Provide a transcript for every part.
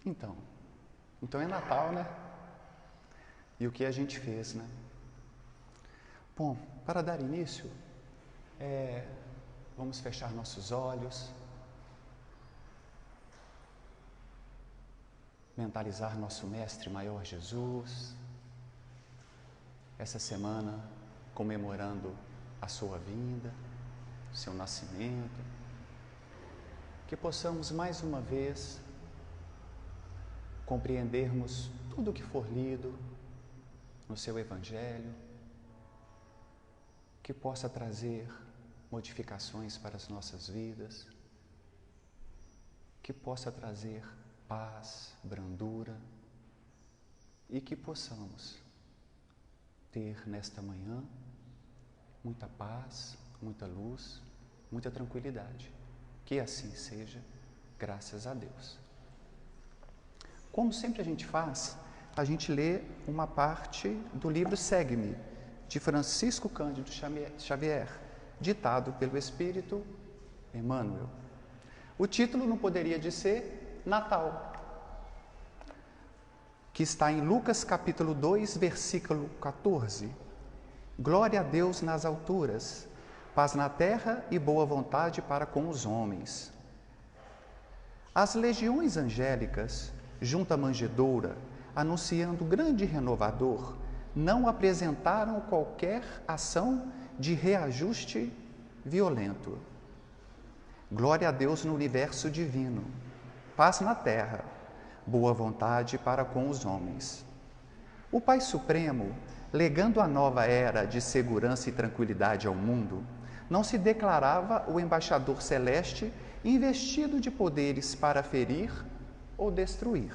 Então é Natal, né? E o que a gente fez, né? Bom, para dar início, vamos fechar nossos olhos, mentalizar nosso Mestre Maior Jesus, essa semana comemorando a sua vinda, seu nascimento, que possamos mais uma vez compreendermos tudo o que for lido no seu Evangelho, que possa trazer modificações para as nossas vidas, que possa trazer paz, brandura e que possamos ter nesta manhã muita paz, muita luz, muita tranquilidade. Que assim seja, graças a Deus. Como sempre a gente faz, a gente lê uma parte do livro Segue-me, de Francisco Cândido Xavier, ditado pelo Espírito Emmanuel. O título não poderia de ser Natal, que está em Lucas capítulo 2, versículo 14. Glória a Deus nas alturas, paz na terra e boa vontade para com os homens. As legiões angélicas, junto à manjedoura, anunciando o grande renovador, não apresentaram qualquer ação de reajuste violento. Glória a Deus no universo divino, paz na terra, boa vontade para com os homens. O Pai Supremo, legando a nova era de segurança e tranquilidade ao mundo, não se declarava o embaixador celeste investido de poderes para ferir ou destruir,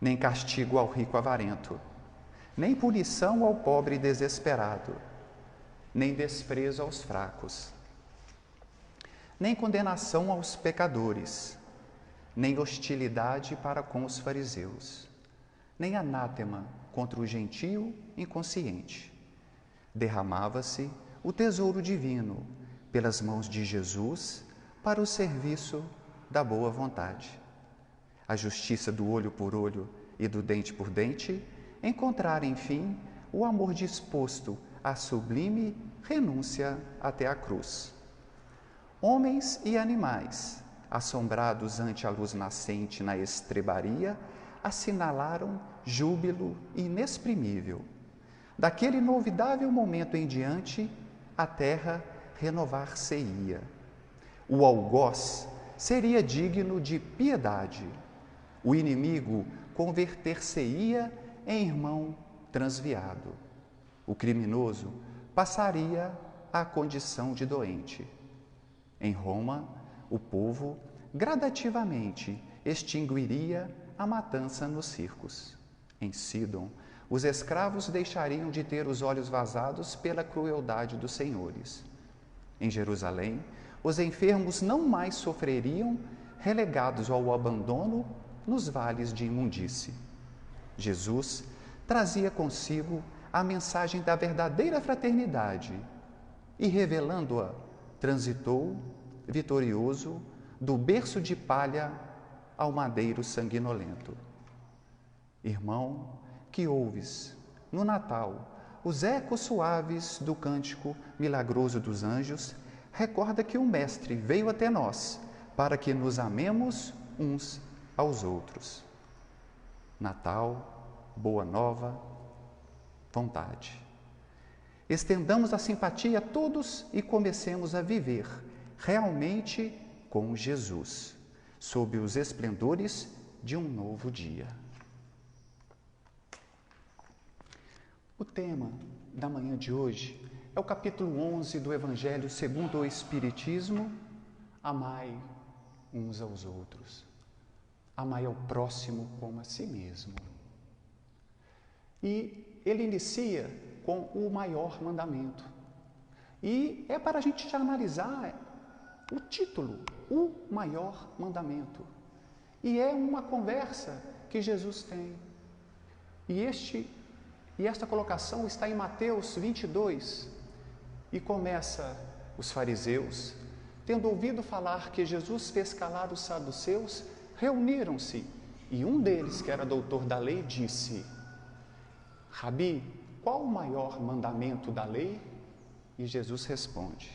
nem castigo ao rico avarento, nem punição ao pobre desesperado, nem desprezo aos fracos, nem condenação aos pecadores, nem hostilidade para com os fariseus, nem anátema contra o gentio inconsciente. Derramava-se o tesouro divino pelas mãos de Jesus para o serviço da boa vontade. A justiça do olho por olho e do dente por dente encontrar, enfim, o amor disposto à sublime renúncia até a cruz. Homens e animais, assombrados ante a luz nascente na estrebaria, assinalaram júbilo inexprimível. Daquele inovidável momento em diante, a terra renovar-se-ia. O algoz seria digno de piedade. O inimigo converter-se-ia em irmão transviado. O criminoso passaria à condição de doente. Em Roma, o povo gradativamente extinguiria a matança nos circos. Em Sidom, os escravos deixariam de ter os olhos vazados pela crueldade dos senhores. Em Jerusalém, os enfermos não mais sofreriam, relegados ao abandono nos vales de imundície. Jesus trazia consigo a mensagem da verdadeira fraternidade e, revelando-a, transitou, vitorioso, do berço de palha ao madeiro sanguinolento. Irmão, que ouves, no Natal, os ecos suaves do cântico milagroso dos anjos, recorda que o Mestre veio até nós para que nos amemos uns aos outros. Natal, boa nova, vontade. Estendamos a simpatia a todos e comecemos a viver realmente com Jesus, sob os esplendores de um novo dia. O tema da manhã de hoje é o capítulo 11 do Evangelho segundo o Espiritismo: amai uns aos outros. Amai ao próximo como a si mesmo. E ele inicia com o maior mandamento. E é para a gente já analisar o título, o maior mandamento. E é uma conversa que Jesus tem. E esta colocação está em Mateus 22. E começa: os fariseus, tendo ouvido falar que Jesus fez calar os saduceus, reuniram-se e um deles, que era doutor da lei, disse: Rabi, qual o maior mandamento da lei? E Jesus responde: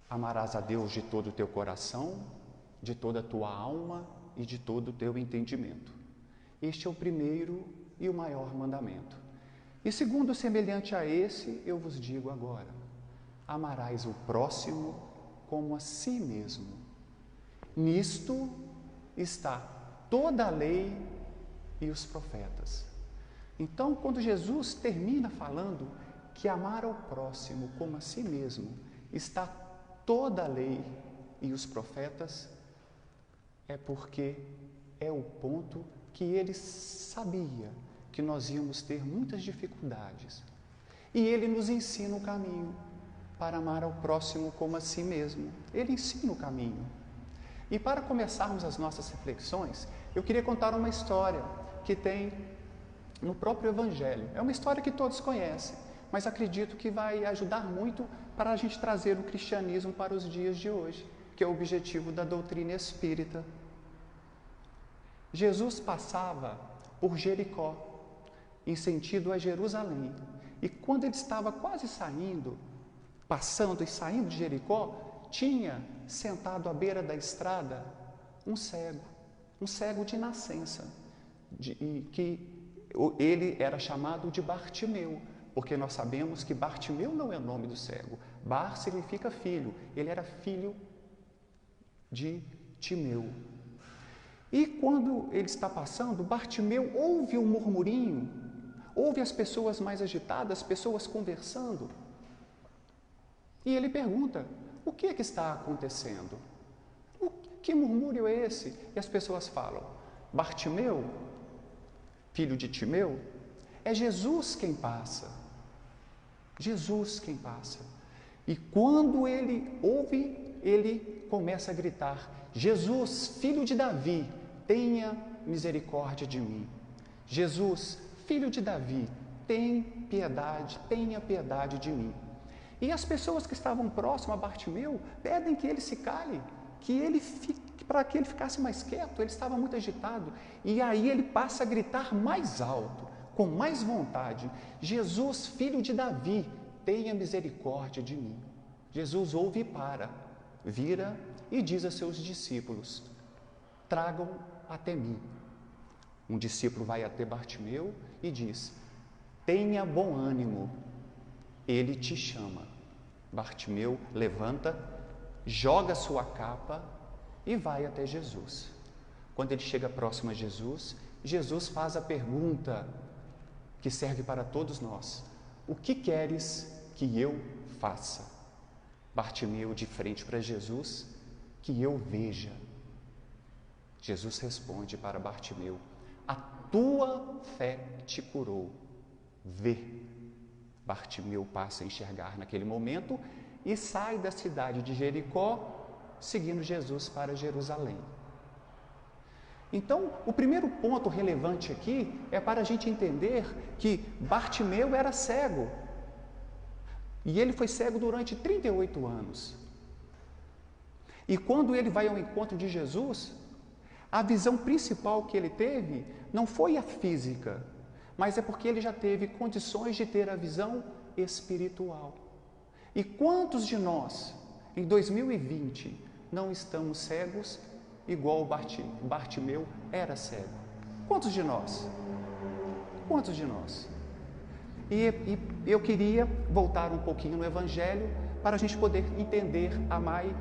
amarás a Deus de todo o teu coração, de toda a tua alma e de todo o teu entendimento. Este é o primeiro e o maior mandamento. E segundo, semelhante a esse, eu vos digo agora: amarás o próximo como a si mesmo. Nisto está toda a lei e os profetas. Então, quando Jesus termina falando que amar ao próximo como a si mesmo está toda a lei e os profetas, é porque é o ponto que ele sabia que nós íamos ter muitas dificuldades. E ele nos ensina o caminho para amar ao próximo como a si mesmo. Ele ensina o caminho. E para começarmos as nossas reflexões, eu queria contar uma história que tem no próprio Evangelho. É uma história que todos conhecem, mas acredito que vai ajudar muito para a gente trazer o cristianismo para os dias de hoje, que é o objetivo da doutrina espírita. Jesus passava por Jericó, em sentido a Jerusalém, e quando ele estava quase passando e saindo de Jericó, tinha sentado à beira da estrada um cego de nascença, que ele era chamado de Bartimeu, porque nós sabemos que Bartimeu não é o nome do cego. Bar significa filho, ele era filho de Timeu. E quando ele está passando, Bartimeu ouve um murmurinho, ouve as pessoas mais agitadas, pessoas conversando, e ele pergunta: o que é que está acontecendo? Que murmúrio é esse? E as pessoas falam: Bartimeu, filho de Timeu, é Jesus quem passa. Jesus quem passa. E quando ele ouve, ele começa a gritar: Jesus, filho de Davi, tenha misericórdia de mim. Jesus, filho de Davi, tenha piedade de mim. E as pessoas que estavam próximas a Bartimeu pedem que ele se cale, para que ele ficasse mais quieto. Ele estava muito agitado. E aí ele passa a gritar mais alto, com mais vontade: Jesus, filho de Davi, tenha misericórdia de mim. Jesus ouve e vira e diz a seus discípulos: tragam até mim. Um discípulo vai até Bartimeu e diz: tenha bom ânimo, ele te chama. Bartimeu levanta, joga sua capa e vai até Jesus. Quando ele chega próximo a Jesus, Jesus faz a pergunta que serve para todos nós: o que queres que eu faça? Bartimeu, de frente para Jesus: que eu veja. Jesus responde para Bartimeu: a tua fé te curou, vê. Bartimeu passa a enxergar naquele momento e sai da cidade de Jericó, seguindo Jesus para Jerusalém. Então, o primeiro ponto relevante aqui é para a gente entender que Bartimeu era cego. E ele foi cego durante 38 anos. E quando ele vai ao encontro de Jesus, a visão principal que ele teve não foi a física, mas é porque ele já teve condições de ter a visão espiritual. E quantos de nós, em 2020, não estamos cegos igual Bartimeu era cego? Quantos de nós? Quantos de nós? E eu queria voltar um pouquinho no Evangelho para a gente poder entender: amai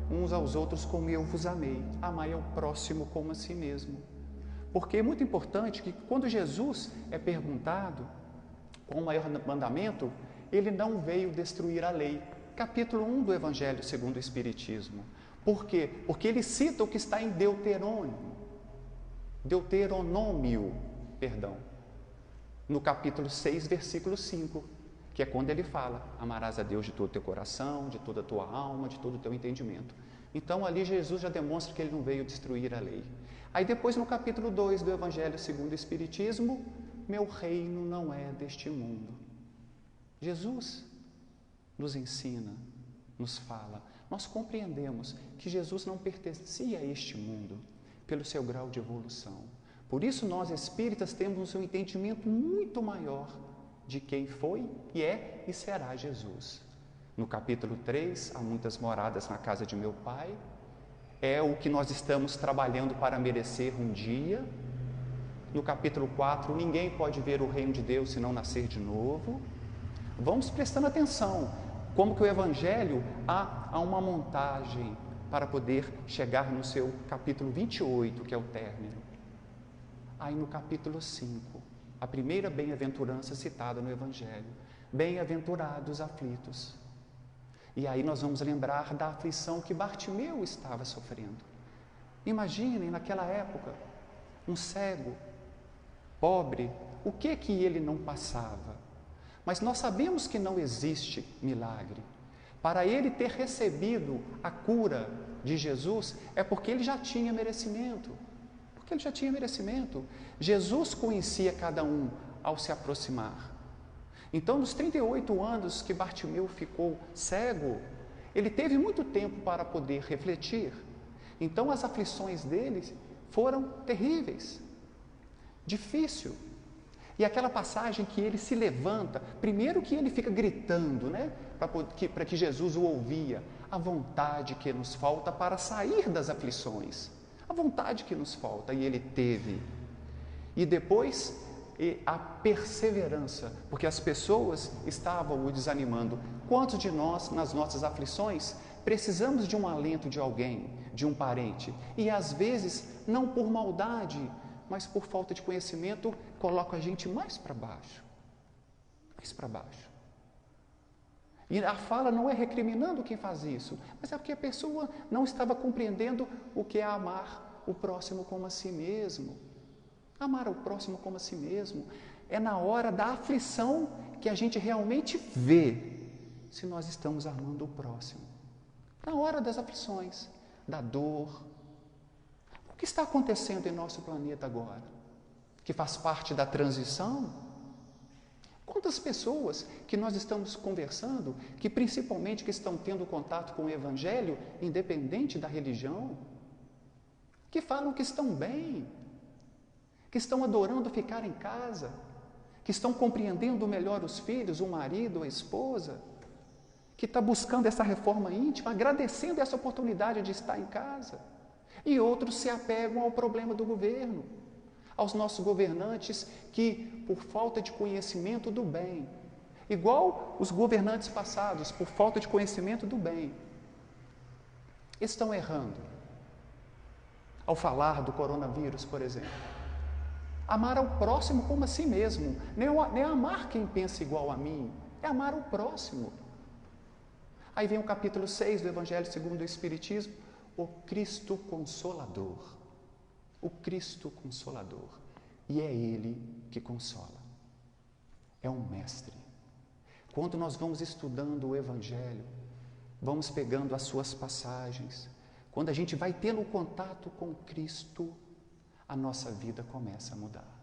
uns aos outros como eu vos amei. Amai ao próximo como a si mesmo. Porque é muito importante que quando Jesus é perguntado qual o maior mandamento, ele não veio destruir a lei. Capítulo 1 do Evangelho segundo o Espiritismo. Por quê? Porque ele cita o que está em Deuteronômio, no capítulo 6, versículo 5, que é quando ele fala: amarás a Deus de todo o teu coração, de toda a tua alma, de todo o teu entendimento. Então ali Jesus já demonstra que ele não veio destruir a lei. Aí depois no capítulo 2 do Evangelho segundo o Espiritismo: meu reino não é deste mundo. Jesus nos ensina, nos fala: nós compreendemos que Jesus não pertencia a este mundo pelo seu grau de evolução. Por isso nós espíritas temos um entendimento muito maior de quem foi e é e será Jesus. No capítulo 3, há muitas moradas na casa de meu Pai, é o que nós estamos trabalhando para merecer um dia. No capítulo 4, ninguém pode ver o reino de Deus se não nascer de novo. Vamos prestando atenção, como que o Evangelho há uma montagem para poder chegar no seu capítulo 28, que é o término. Aí no capítulo 5, a primeira bem-aventurança citada no Evangelho: bem-aventurados aflitos. E aí nós vamos lembrar da aflição que Bartimeu estava sofrendo. Imaginem, naquela época, um cego, pobre, o que ele não passava? Mas nós sabemos que não existe milagre. Para ele ter recebido a cura de Jesus, é porque ele já tinha merecimento. Porque ele já tinha merecimento. Jesus conhecia cada um ao se aproximar. Então, nos 38 anos que Bartimeu ficou cego, ele teve muito tempo para poder refletir. Então, as aflições dele foram terríveis, difícil. E aquela passagem que ele se levanta, primeiro que ele fica gritando, né, para que Jesus o ouvia, a vontade que nos falta para sair das aflições, a vontade que nos falta, e ele teve. E depois, a perseverança, porque as pessoas estavam o desanimando. Quantos de nós, nas nossas aflições, precisamos de um alento de alguém, de um parente, e às vezes, não por maldade, mas por falta de conhecimento, coloca a gente mais para baixo. Mais para baixo. E a fala não é recriminando quem faz isso, mas é porque a pessoa não estava compreendendo o que é amar o próximo como a si mesmo. Amar o próximo como a si mesmo é na hora da aflição que a gente realmente vê se nós estamos amando o próximo. Na hora das aflições, da dor. O que está acontecendo em nosso planeta agora? Que faz parte da transição? Quantas pessoas que nós estamos conversando, que principalmente que estão tendo contato com o Evangelho, independente da religião, que falam que estão bem, que estão adorando ficar em casa, que estão compreendendo melhor os filhos, o marido, a esposa, que está buscando essa reforma íntima, agradecendo essa oportunidade de estar em casa. E outros se apegam ao problema do governo, aos nossos governantes que, por falta de conhecimento do bem, igual os governantes passados, por falta de conhecimento do bem, estão errando. Ao falar do coronavírus, por exemplo, amar ao próximo como a si mesmo, nem amar quem pensa igual a mim, é amar o próximo. Aí vem o capítulo 6 do Evangelho segundo o Espiritismo, o Cristo Consolador. O Cristo Consolador. E é Ele que consola. É um mestre. Quando nós vamos estudando o Evangelho, vamos pegando as suas passagens, quando a gente vai tendo contato com Cristo, a nossa vida começa a mudar.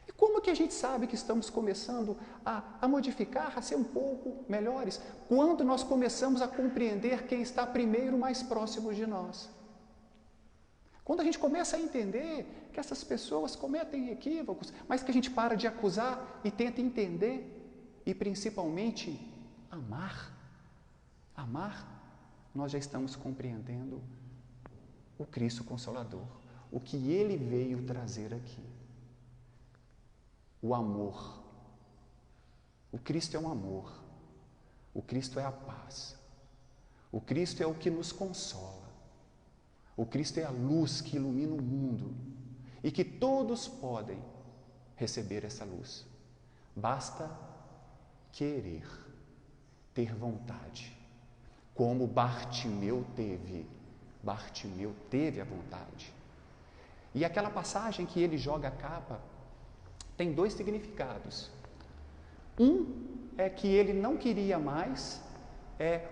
E como que a gente sabe que estamos começando a modificar, a ser um pouco melhores? Quando nós começamos a compreender quem está primeiro mais próximo de nós. Quando a gente começa a entender que essas pessoas cometem equívocos, mas que a gente para de acusar e tenta entender e principalmente amar. Amar, nós já estamos compreendendo o Cristo Consolador. O que Ele veio trazer aqui. O amor. O Cristo é um amor. O Cristo é a paz. O Cristo é o que nos consola. O Cristo é a luz que ilumina o mundo e que todos podem receber essa luz. Basta querer, ter vontade, como Bartimeu teve. Bartimeu teve a vontade. E aquela passagem que ele joga a capa tem dois significados. Um é que ele não queria mais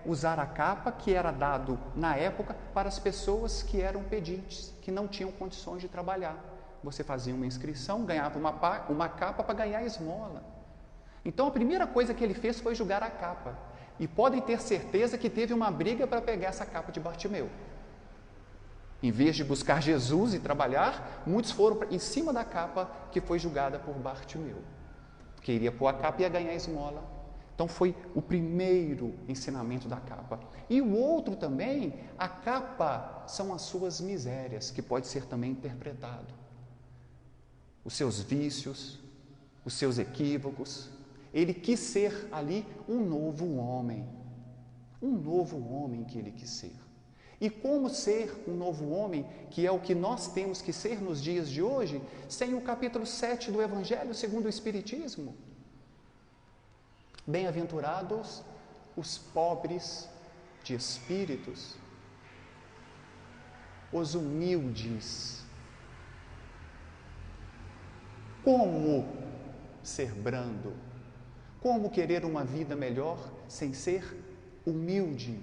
usar a capa que era dado na época para as pessoas que eram pedintes, que não tinham condições de trabalhar. Você fazia uma inscrição, ganhava uma capa para ganhar esmola. Então a primeira coisa que ele fez foi jogar a capa. e podem ter certeza que teve uma briga para pegar essa capa de Bartimeu. Em vez de buscar Jesus e trabalhar, muitos foram em cima da capa que foi julgada por Bartimeu. Porque iria pôr a capa e ia ganhar esmola. Então foi o primeiro ensinamento da capa. E o outro também, a capa são as suas misérias, que pode ser também interpretado. Os seus vícios, os seus equívocos. Ele quis ser ali um novo homem. Um novo homem que ele quis ser. E como ser um novo homem, que é o que nós temos que ser nos dias de hoje, sem o capítulo 7 do Evangelho segundo o Espiritismo? Bem-aventurados os pobres de espíritos, os humildes. Como ser brando? Como querer uma vida melhor sem ser humilde,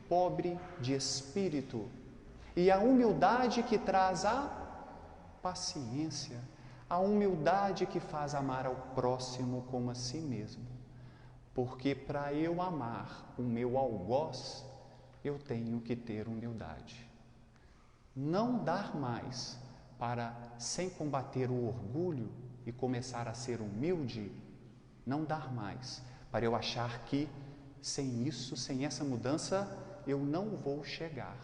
pobre de espírito? E a humildade que traz a paciência, a humildade que faz amar ao próximo como a si mesmo. Porque para eu amar o meu algoz, eu tenho que ter humildade. Não dar mais para, sem combater o orgulho e começar a ser humilde, não dar mais para eu achar que sem isso, sem essa mudança, eu não vou chegar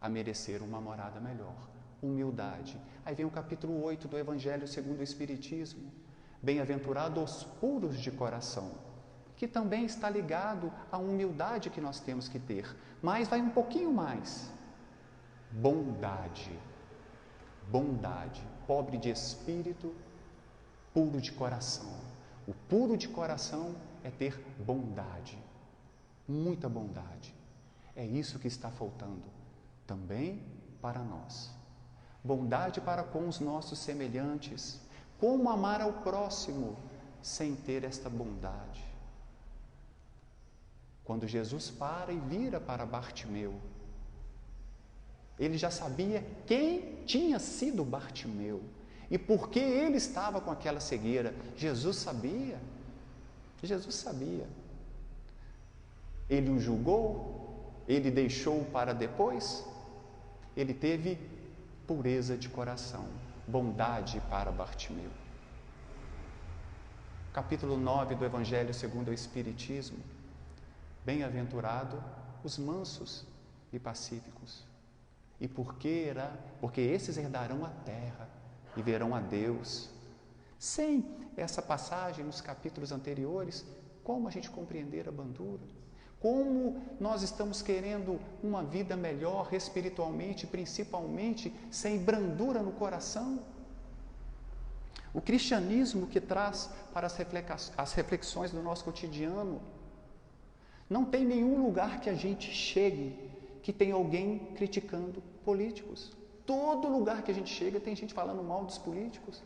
a merecer uma morada melhor. Humildade. Aí vem o capítulo 8 do Evangelho segundo o Espiritismo. Bem-aventurados os puros de coração, que também está ligado à humildade que nós temos que ter, mas vai um pouquinho mais. Bondade, bondade, pobre de espírito, puro de coração. O puro de coração é ter bondade, muita bondade. É isso que está faltando também para nós. Bondade para com os nossos semelhantes. Como amar ao próximo sem ter esta bondade? Quando Jesus para e vira para Bartimeu, ele já sabia quem tinha sido Bartimeu e por que ele estava com aquela cegueira. Jesus sabia. Jesus sabia. Ele o julgou, ele deixou para depois. Ele teve pureza de coração, bondade para Bartimeu. Capítulo 9 do Evangelho segundo o Espiritismo. Bem-aventurado os mansos e pacíficos. E porque esses herdarão a terra e verão a Deus. Sem essa passagem nos capítulos anteriores, como a gente compreender a bandura? Como nós estamos querendo uma vida melhor espiritualmente, principalmente, sem brandura no coração? O cristianismo que traz para as reflexões do nosso cotidiano. Não tem nenhum lugar que a gente chegue que tem alguém criticando políticos. Todo lugar que a gente chega tem gente falando mal dos políticos,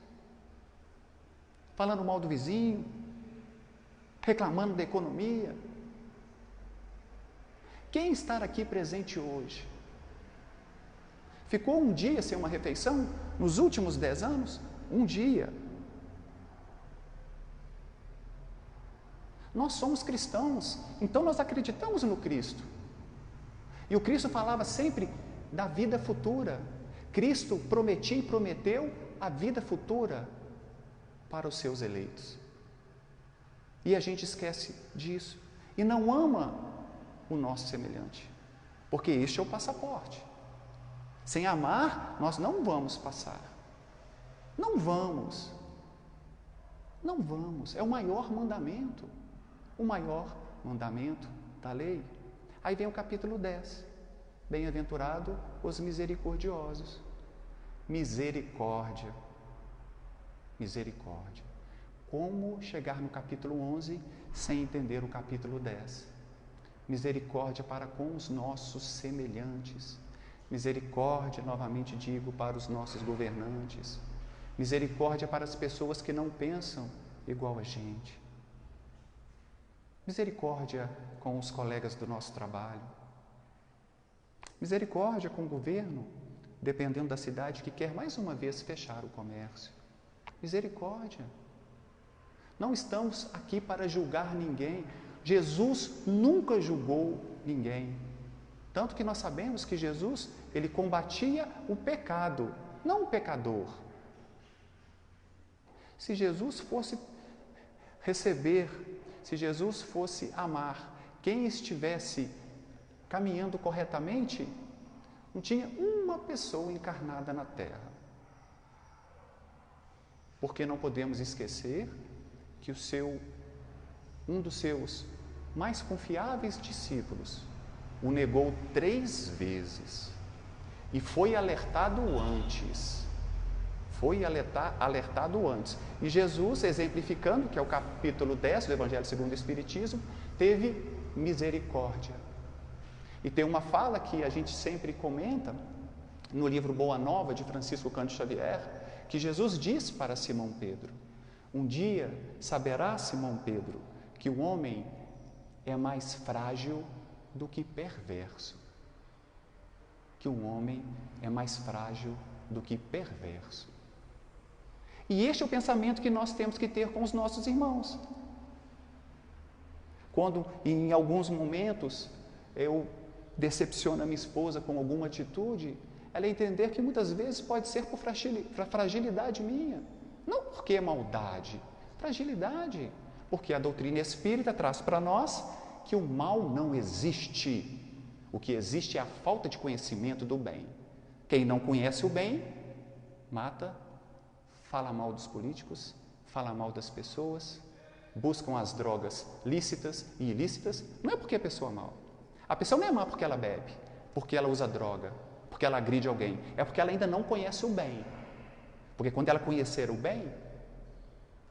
falando mal do vizinho, reclamando da economia. Quem está aqui presente hoje ficou um dia sem uma refeição nos últimos 10 anos? Um dia. Nós somos cristãos, então nós acreditamos no Cristo. E o Cristo falava sempre da vida futura. Cristo prometia e prometeu a vida futura para os seus eleitos. E a gente esquece disso e não ama o nosso semelhante, porque este é o passaporte. Sem amar, nós não vamos passar. Não vamos. Não vamos. É o maior mandamento. O maior mandamento da lei. Aí vem o capítulo 10. Bem-aventurado os misericordiosos. Misericórdia. Misericórdia. Como chegar no capítulo 11 sem entender o capítulo 10? Misericórdia para com os nossos semelhantes. Misericórdia, novamente digo, para os nossos governantes. Misericórdia para as pessoas que não pensam igual a gente. Misericórdia com os colegas do nosso trabalho. Misericórdia com o governo, dependendo da cidade, que quer mais uma vez fechar o comércio. Misericórdia. Não estamos aqui para julgar ninguém. Jesus nunca julgou ninguém. Tanto que nós sabemos que Jesus, ele combatia o pecado, não o pecador. Se Jesus fosse receber, se Jesus fosse amar quem estivesse caminhando corretamente, não tinha uma pessoa encarnada na terra. Porque não podemos esquecer que um dos seus mais confiáveis discípulos o negou 3 vezes e foi alertado antes. E Jesus, exemplificando, que é o capítulo 10 do Evangelho segundo o Espiritismo, teve misericórdia. E tem uma fala que a gente sempre comenta no livro Boa Nova, de Francisco Cândido Xavier, que Jesus disse para Simão Pedro: um dia saberá Simão Pedro que o homem é mais frágil do que perverso. Que o homem é mais frágil do que perverso. E este é o pensamento que nós temos que ter com os nossos irmãos. Quando em alguns momentos eu decepciono a minha esposa com alguma atitude, ela entender que muitas vezes pode ser por fragilidade minha, não porque é maldade, fragilidade, porque a doutrina espírita traz para nós que o mal não existe, o que existe é a falta de conhecimento do bem. Quem não conhece o bem, mata, fala mal dos políticos, fala mal das pessoas, buscam as drogas lícitas e ilícitas, não é porque a pessoa é mal. A pessoa não é má porque ela bebe, porque ela usa droga, porque ela agride alguém, é porque ela ainda não conhece o bem. Porque quando ela conhecer o bem,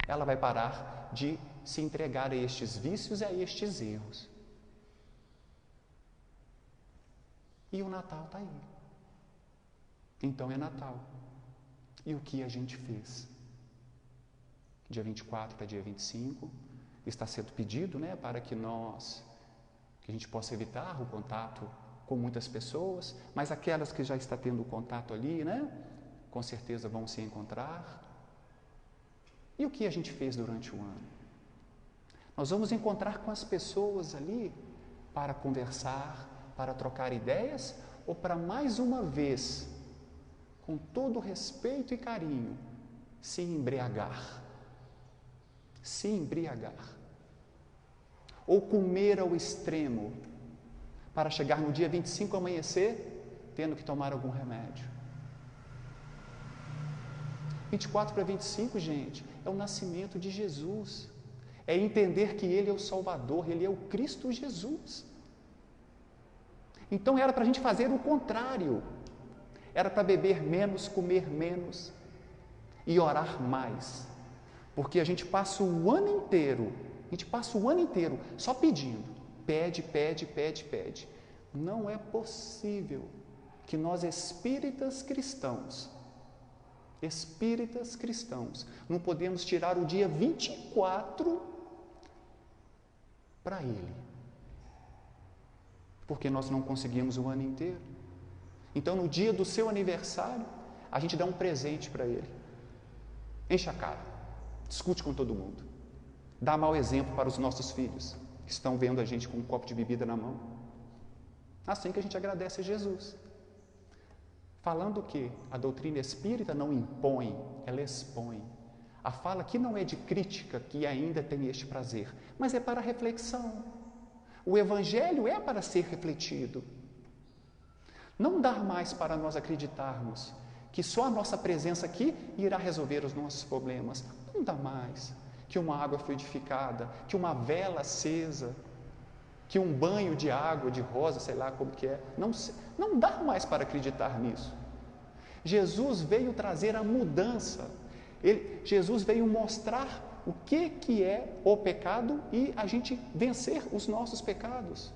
ela vai parar de se entregar a estes vícios e a estes erros. E o Natal está aí. Então é Natal. E o que a gente fez? Dia 24 para dia 25, está sendo pedido, para que a gente possa evitar o contato com muitas pessoas, mas aquelas que já estão tendo contato ali, com certeza vão se encontrar. E o que a gente fez durante o ano? Nós vamos encontrar com as pessoas ali para conversar, para trocar ideias, ou para mais uma vez, com todo respeito e carinho, se embriagar. Se embriagar. Ou comer ao extremo, para chegar no dia 25 amanhecer, tendo que tomar algum remédio. 24 para 25, gente, é o nascimento de Jesus. É entender que Ele é o Salvador, Ele é o Cristo Jesus. Então era para a gente fazer o contrário. Era para beber menos, comer menos e orar mais. Porque a gente passa o ano inteiro, só pedindo. Pede, pede, pede, pede. Não é possível que nós espíritas cristãos, não podemos tirar o dia 24 para Ele. Porque nós não conseguimos o ano inteiro. Então, no dia do seu aniversário, a gente dá um presente para Ele. Enche a cara, discute com todo mundo, dá mau exemplo para os nossos filhos, que estão vendo a gente com um copo de bebida na mão. Assim que a gente agradece a Jesus. Falando que a doutrina espírita não impõe, ela expõe. A fala aqui não é de crítica, que ainda tem este prazer, mas é para reflexão. O Evangelho é para ser refletido. Não dá mais para nós acreditarmos que só a nossa presença aqui irá resolver os nossos problemas. Não dá mais. Que uma água fluidificada, que uma vela acesa, que um banho de água, de rosa, sei lá como que é. Não dá mais para acreditar nisso. Jesus veio trazer a mudança. Jesus veio mostrar o que é o pecado e a gente vencer os nossos pecados.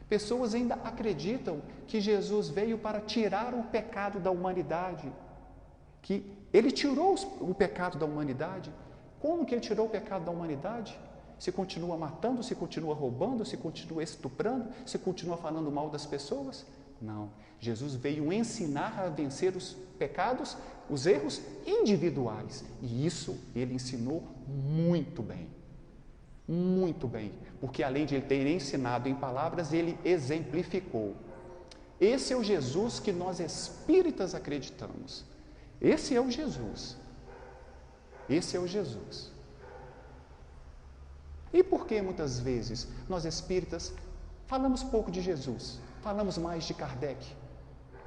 Pessoas ainda acreditam que Jesus veio para tirar o pecado da humanidade, que Ele tirou o pecado da humanidade. Como que Ele tirou o pecado da humanidade? Se continua matando, se continua roubando, se continua estuprando, se continua falando mal das pessoas? Não. Jesus veio ensinar a vencer os pecados, os erros individuais. E isso Ele ensinou muito bem. Muito bem, porque além de ele ter ensinado em palavras, ele exemplificou. Esse é o Jesus que nós espíritas acreditamos. Esse é o Jesus. Esse é o Jesus. E por que muitas vezes nós espíritas falamos pouco de Jesus, falamos mais de Kardec?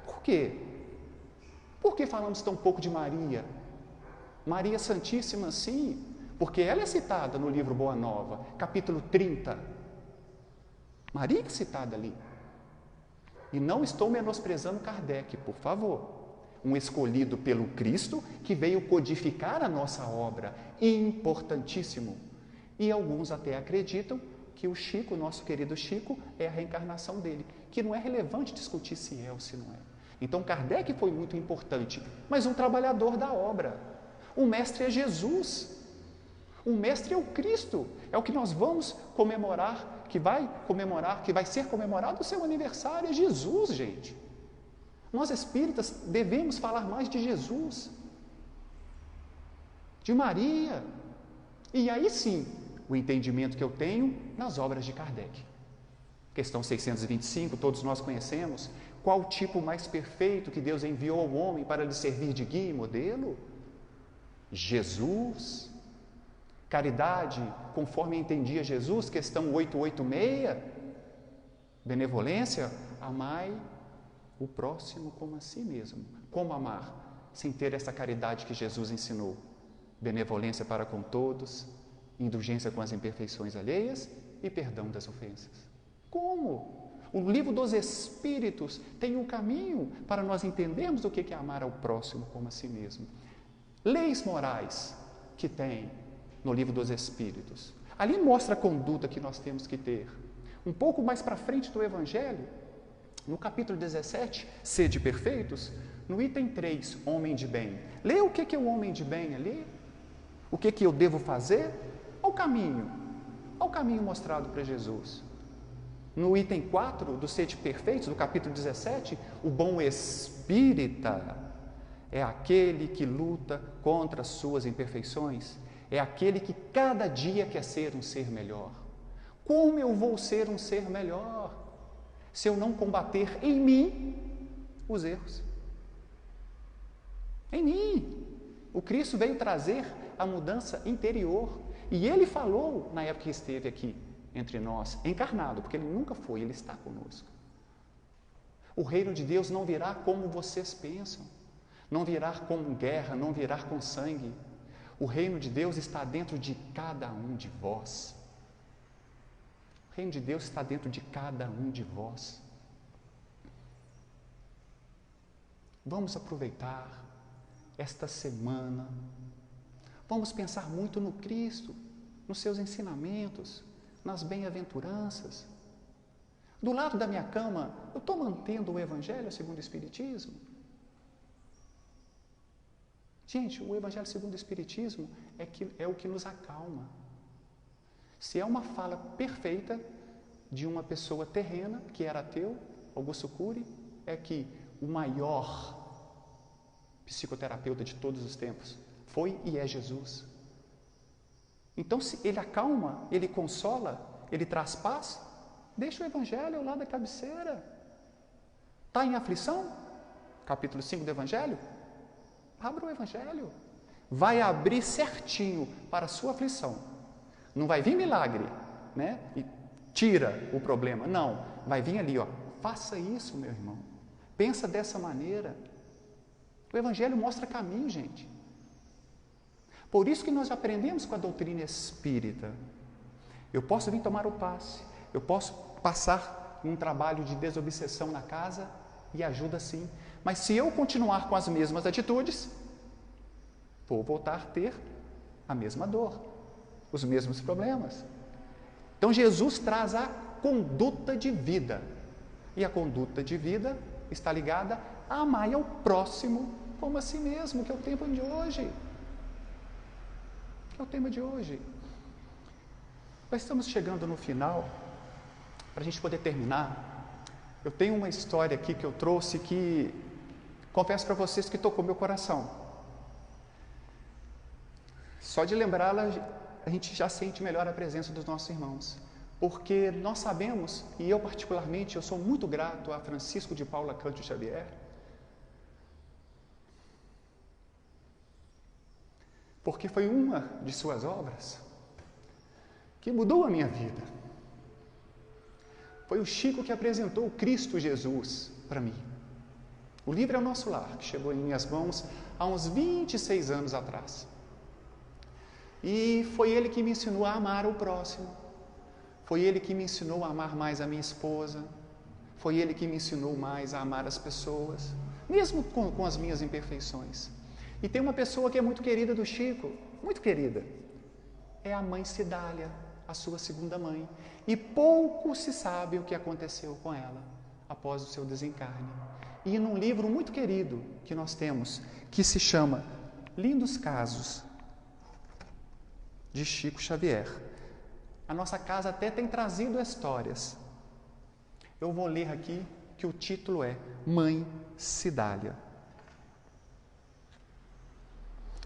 Por quê? Por que falamos tão pouco de Maria? Maria Santíssima, sim, porque ela é citada no livro Boa Nova, capítulo 30. Maria é citada ali. E não estou menosprezando Kardec, por favor. Um escolhido pelo Cristo que veio codificar a nossa obra, importantíssimo. E alguns até acreditam que o Chico, nosso querido Chico, é a reencarnação dele, que não é relevante discutir se é ou se não é. Então Kardec foi muito importante, mas um trabalhador da obra. O mestre é Jesus. O mestre é o Cristo. É o que nós vamos comemorar, que vai ser comemorado o seu aniversário. É Jesus, gente. Nós espíritas devemos falar mais de Jesus, de Maria. E aí sim, o entendimento que eu tenho nas obras de Kardec. Questão 625, todos nós conhecemos. Qual o tipo mais perfeito que Deus enviou ao homem para lhe servir de guia e modelo? Jesus. Caridade, conforme entendia Jesus, questão 886. Benevolência, amai o próximo como a si mesmo. Como amar sem ter essa caridade que Jesus ensinou? Benevolência para com todos, indulgência com as imperfeições alheias e perdão das ofensas. Como? O livro dos Espíritos tem um caminho para nós entendermos o que é amar ao próximo como a si mesmo. Leis morais que tem no livro dos Espíritos. Ali mostra a conduta que nós temos que ter. Um pouco mais para frente do Evangelho, no capítulo 17, sede perfeitos, no item 3, homem de bem. Lê o que é o homem de bem ali. O que eu devo fazer? Ao caminho mostrado para Jesus. No item 4 do sede perfeitos, do capítulo 17, o bom espírita é aquele que luta contra as suas imperfeições, é aquele que cada dia quer ser um ser melhor. Como eu vou ser um ser melhor se eu não combater em mim os erros? Em mim. O Cristo veio trazer a mudança interior. E ele falou na época que esteve aqui entre nós, encarnado, porque ele nunca foi, ele está conosco. O reino de Deus não virá como vocês pensam, não virá com guerra, não virá com sangue. O reino de Deus está dentro de cada um de vós. O reino de Deus está dentro de cada um de vós. Vamos aproveitar esta semana. Vamos pensar muito no Cristo, nos seus ensinamentos, nas bem-aventuranças. Do lado da minha cama, eu estou mantendo o Evangelho segundo o Espiritismo? Gente, o Evangelho segundo o Espiritismo é o que nos acalma. Se é uma fala perfeita de uma pessoa terrena, que era ateu, Augusto Cury, é que o maior psicoterapeuta de todos os tempos foi e é Jesus. Então, se ele acalma, ele consola, ele traz paz, deixa o Evangelho ao lado da cabeceira. Está em aflição? Capítulo 5 do Evangelho? Abra o Evangelho. Vai abrir certinho para a sua aflição. Não vai vir milagre, né? E tira o problema. Não. Vai vir ali, ó. Faça isso, meu irmão. Pensa dessa maneira. O Evangelho mostra caminho, gente. Por isso que nós aprendemos com a doutrina espírita. Eu posso vir tomar o passe. Eu posso passar um trabalho de desobsessão na casa e ajuda sim. Mas se eu continuar com as mesmas atitudes, vou voltar a ter a mesma dor, os mesmos problemas. Então Jesus traz a conduta de vida. E a conduta de vida está ligada a amar ao próximo como a si mesmo, que é o tema de hoje. Que é o tema de hoje. Nós estamos chegando no final, para a gente poder terminar. Eu tenho uma história aqui que eu trouxe que, confesso para vocês que tocou meu coração. Só de lembrá-la, a gente já sente melhor a presença dos nossos irmãos. Porque nós sabemos, e eu particularmente, eu sou muito grato a Francisco de Paula Cândido Xavier, porque foi uma de suas obras que mudou a minha vida. Foi o Chico que apresentou o Cristo Jesus para mim. O livro É o Nosso Lar, que chegou em minhas mãos há uns 26 anos atrás. E foi ele que me ensinou a amar o próximo. Foi ele que me ensinou a amar mais a minha esposa. Foi ele que me ensinou mais a amar as pessoas, mesmo com as minhas imperfeições. E tem uma pessoa que é muito querida do Chico, muito querida. É a mãe Cidália, a sua segunda mãe. E pouco se sabe o que aconteceu com ela após o seu desencarne. E num livro muito querido que nós temos, que se chama Lindos Casos, de Chico Xavier. A nossa casa até tem trazido histórias. Eu vou ler aqui que o título é Mãe Cidália.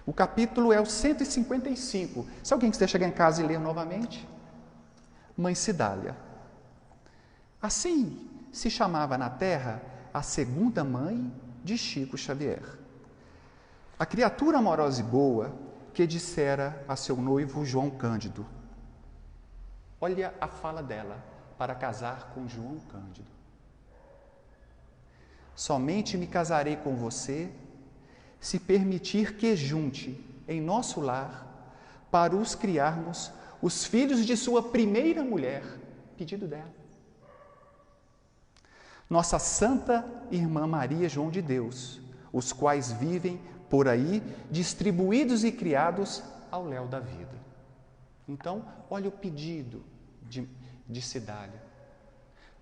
O capítulo é o 155. Se alguém quiser chegar em casa e ler novamente. Mãe Cidália. Assim se chamava na terra a segunda mãe de Chico Xavier. A criatura amorosa e boa que dissera a seu noivo João Cândido. Olha a fala dela para casar com João Cândido. Somente me casarei com você se permitir que junte em nosso lar para os criarmos os filhos de sua primeira mulher, pedido dela. Nossa Santa Irmã Maria João de Deus, os quais vivem por aí distribuídos e criados ao léu da vida. Então, olha o pedido de Cidália.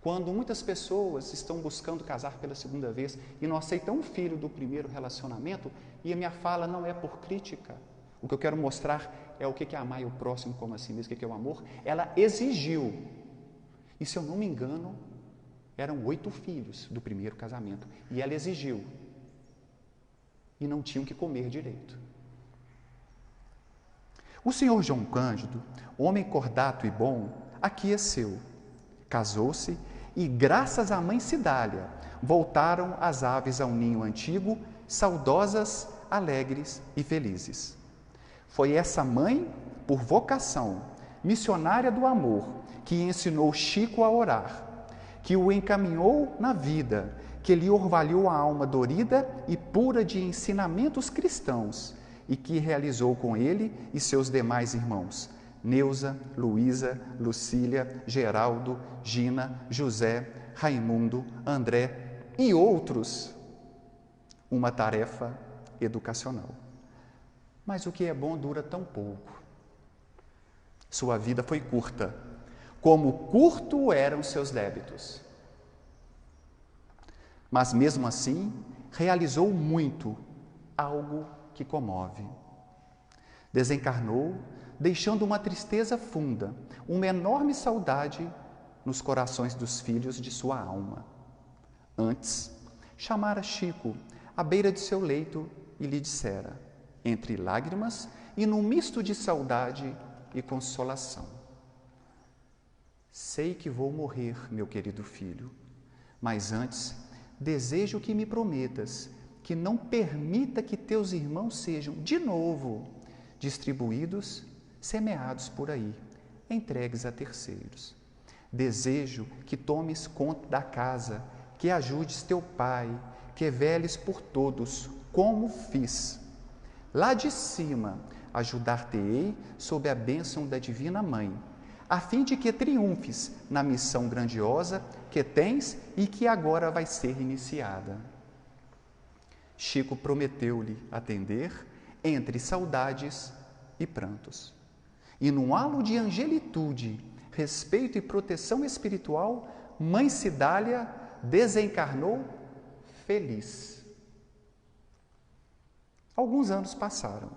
Quando muitas pessoas estão buscando casar pela segunda vez e não aceitam um filho do primeiro relacionamento, e a minha fala não é por crítica, o que eu quero mostrar é o que é amar o próximo como a si mesmo, o que é o amor. Ela exigiu, e se eu não me engano, eram 8 filhos do primeiro casamento, e ela exigiu, e não tinham que comer direito. O senhor João Cândido, homem cordato e bom, aqueceu, casou-se e, graças à mãe Cidália, voltaram as aves ao ninho antigo, saudosas, alegres e felizes. Foi essa mãe, por vocação, missionária do amor, que ensinou Chico a orar, que o encaminhou na vida, que lhe orvalhou a alma dorida e pura de ensinamentos cristãos, e que realizou com ele e seus demais irmãos, Neuza, Luísa, Lucília, Geraldo, Gina, José, Raimundo, André e outros, uma tarefa educacional. Mas o que é bom dura tão pouco. Sua vida foi curta, como curto eram seus débitos. Mas mesmo assim, realizou muito, algo que comove. Desencarnou, deixando uma tristeza funda, uma enorme saudade nos corações dos filhos de sua alma. Antes, chamara Chico à beira de seu leito e lhe dissera, entre lágrimas e num misto de saudade e consolação: sei que vou morrer, meu querido filho, mas antes desejo que me prometas que não permita que teus irmãos sejam, de novo, distribuídos, semeados por aí, entregues a terceiros. Desejo que tomes conta da casa, que ajudes teu pai, que veles por todos, como fiz. Lá de cima, ajudar-te-ei sob a bênção da Divina Mãe, a fim de que triunfes na missão grandiosa que tens e que agora vai ser iniciada. Chico prometeu-lhe atender entre saudades e prantos. E num halo de angelitude, respeito e proteção espiritual, mãe Cidália desencarnou feliz. Alguns anos passaram.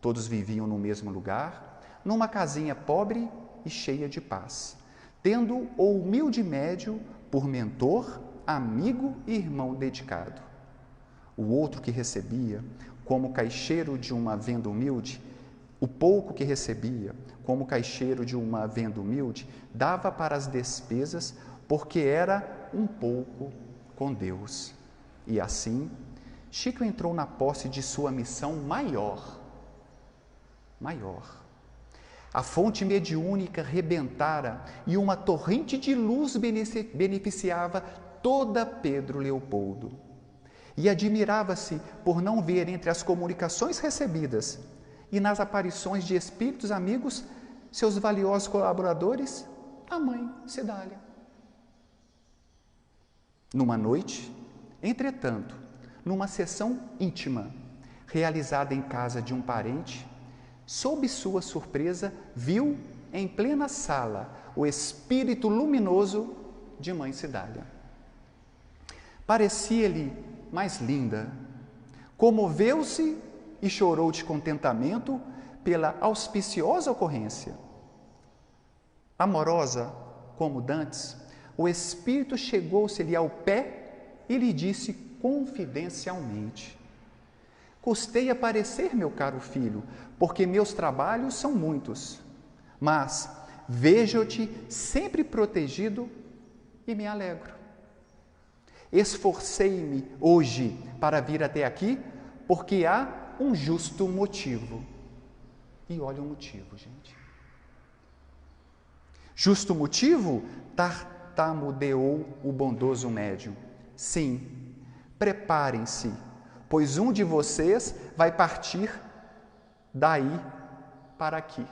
Todos viviam no mesmo lugar, numa casinha pobre e cheia de paz, tendo o humilde médio por mentor, amigo e irmão dedicado. O outro que recebia, como caixeiro de uma venda humilde, O pouco que recebia, como caixeiro de uma venda humilde, dava para as despesas, porque era um pouco com Deus. E assim, Chico entrou na posse de sua missão maior. A fonte mediúnica rebentara e uma torrente de luz beneficiava toda Pedro Leopoldo. E admirava-se por não ver entre as comunicações recebidas e nas aparições de espíritos amigos, seus valiosos colaboradores, a mãe Cidália. Numa noite, entretanto, numa sessão íntima, realizada em casa de um parente, sob sua surpresa, viu em plena sala o espírito luminoso de mãe Cidália. Parecia-lhe mais linda, comoveu-se e chorou de contentamento pela auspiciosa ocorrência. Amorosa como dantes, o espírito chegou-se-lhe ao pé e lhe disse confidencialmente: custei a parecer, meu caro filho, porque meus trabalhos são muitos, mas vejo-te sempre protegido e me alegro. Esforcei-me hoje para vir até aqui, porque há um justo motivo. E olha o motivo, gente. Justo motivo? Tartamudeou o bondoso médium. Sim, preparem-se, pois um de vocês vai partir daí para aqui.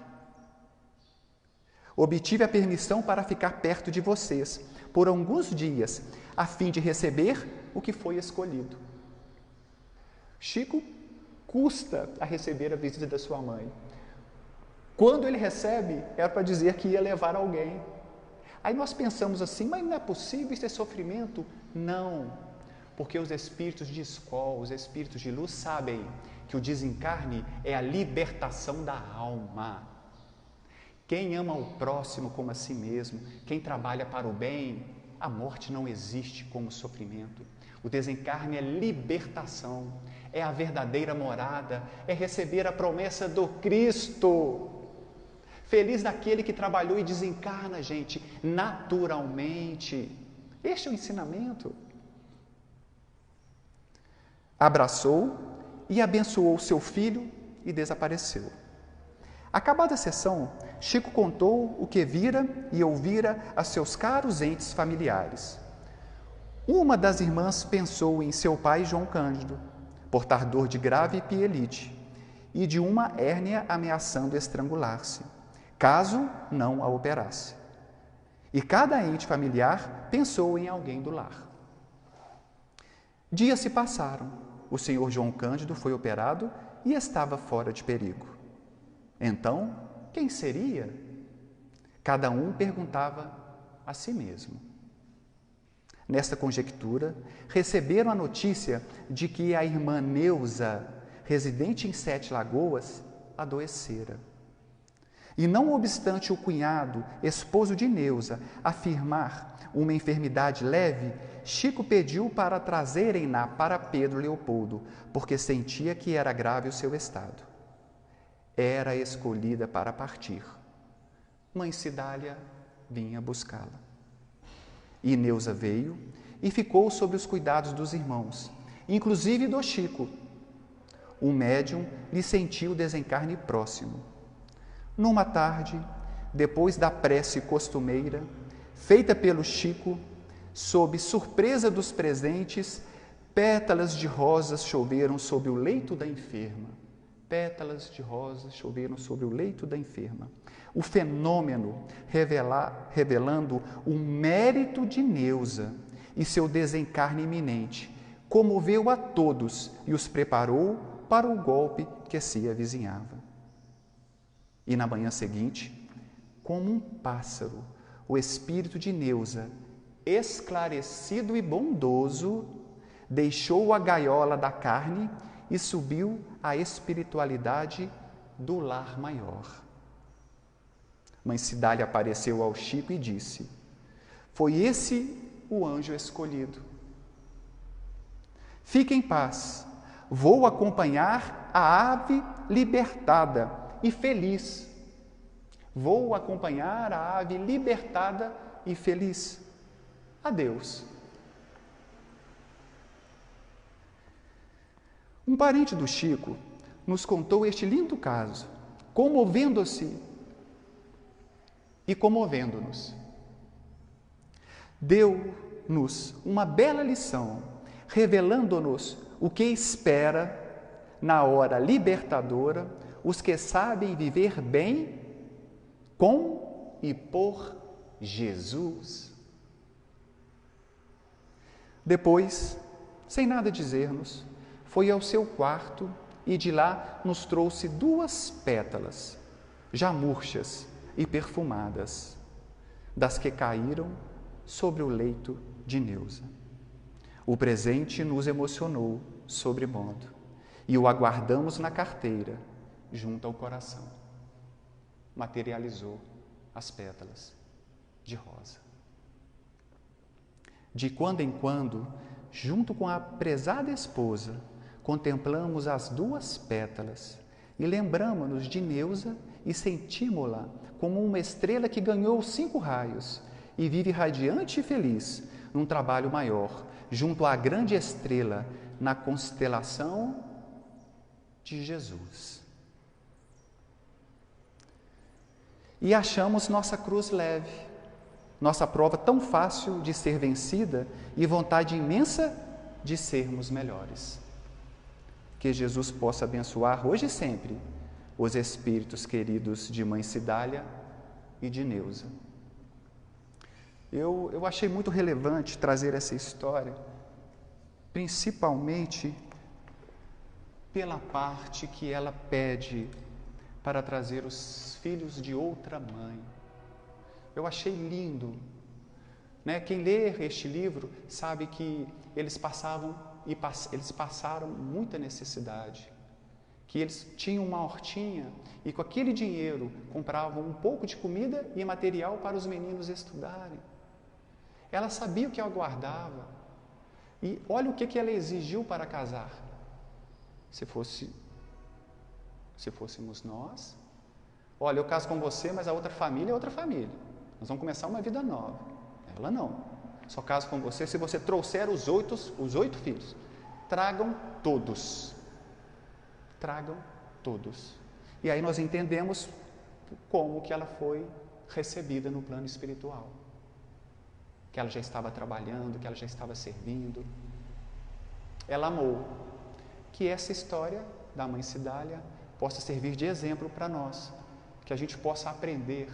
Obtive a permissão para ficar perto de vocês por alguns dias, a fim de receber o que foi escolhido. Chico custa a receber a visita da sua mãe. Quando ele recebe, era para dizer que ia levar alguém. Aí nós pensamos assim, mas não é possível, isso é sofrimento? Não, porque os espíritos de escola, os espíritos de luz sabem que o desencarne é a libertação da alma. Quem ama o próximo como a si mesmo, quem trabalha para o bem, a morte não existe como sofrimento. O desencarne é libertação, é a verdadeira morada, é receber a promessa do Cristo. Feliz daquele que trabalhou e desencarna, gente, naturalmente. Este é o ensinamento. Abraçou e abençoou seu filho e desapareceu. Acabada a sessão, Chico contou o que vira e ouvira a seus caros entes familiares. Uma das irmãs pensou em seu pai João Cândido, portador de grave pielite e de uma hérnia ameaçando estrangular-se, caso não a operasse. E cada ente familiar pensou em alguém do lar. Dias se passaram. O senhor João Cândido foi operado e estava fora de perigo. Então, quem seria? Cada um perguntava a si mesmo. Nesta conjectura, receberam a notícia de que a irmã Neuza, residente em Sete Lagoas, adoecera. E não obstante o cunhado, esposo de Neuza, afirmar uma enfermidade leve, Chico pediu para trazerem-na para Pedro Leopoldo, porque sentia que era grave o seu estado. Era escolhida para partir. Mãe Cidália vinha buscá-la. E Neuza veio e ficou sob os cuidados dos irmãos, inclusive do Chico. O médium lhe sentiu o desencarne próximo. Numa tarde, depois da prece costumeira, feita pelo Chico, sob surpresa dos presentes, pétalas de rosas choveram sobre o leito da enferma. Pétalas de rosas choveram sobre o leito da enferma. O fenômeno revelando o mérito de Neuza e seu desencarne iminente, comoveu a todos e os preparou para o golpe que se avizinhava. E na manhã seguinte, como um pássaro, o espírito de Neuza, esclarecido e bondoso, deixou a gaiola da carne e subiu à espiritualidade do lar maior. Mãe Cidália apareceu ao Chico e disse: foi esse o anjo escolhido. Fique em paz, vou acompanhar a ave libertada e feliz. Vou acompanhar a ave libertada e feliz. Adeus. Um parente do Chico nos contou este lindo caso, comovendo-se e comovendo-nos. Deu-nos uma bela lição, revelando-nos o que espera na hora libertadora os que sabem viver bem com e por Jesus. Depois, sem nada dizer-nos, foi ao seu quarto e de lá nos trouxe 2 pétalas, já murchas e perfumadas, das que caíram sobre o leito de Neuza. O presente nos emocionou sobremodo e o aguardamos na carteira, junto ao coração. Materializou as pétalas de rosa. De quando em quando, junto com a prezada esposa, contemplamos as 2 pétalas e lembramo-nos de Neuza e sentimos-la como uma estrela que ganhou 5 raios e vive radiante e feliz num trabalho maior, junto à grande estrela na constelação de Jesus. E achamos nossa cruz leve, nossa prova tão fácil de ser vencida e vontade imensa de sermos melhores. Que Jesus possa abençoar hoje e sempre os espíritos queridos de Mãe Cidália e de Neuza. Eu achei muito relevante trazer essa história, principalmente pela parte que ela pede para trazer os filhos de outra mãe. Eu achei lindo, né? Quem lê este livro sabe que eles passaram muita necessidade, que eles tinham uma hortinha e com aquele dinheiro compravam um pouco de comida e material para os meninos estudarem. Ela sabia o que aguardava e olha o que ela exigiu para casar. Se fôssemos nós, olha, eu caso com você, mas a outra família é outra família. Nós vamos começar uma vida nova. Ela não. Só caso com você se você trouxer os 8 filhos. Tragam todos. Tragam todos. E aí nós entendemos como que ela foi recebida no plano espiritual. Que ela já estava trabalhando, que ela já estava servindo. Ela amou. Que essa história da Mãe Cidália possa servir de exemplo para nós. Que a gente possa aprender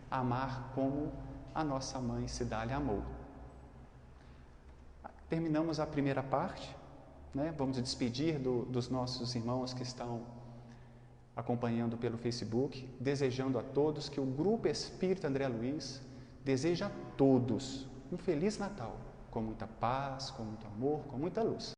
a amar como a nossa Mãe Cidália amou. Terminamos a primeira parte, né? Vamos despedir dos nossos irmãos que estão acompanhando pelo Facebook, desejando a todos que o Grupo Espírita André Luiz deseja a todos um Feliz Natal, com muita paz, com muito amor, com muita luz.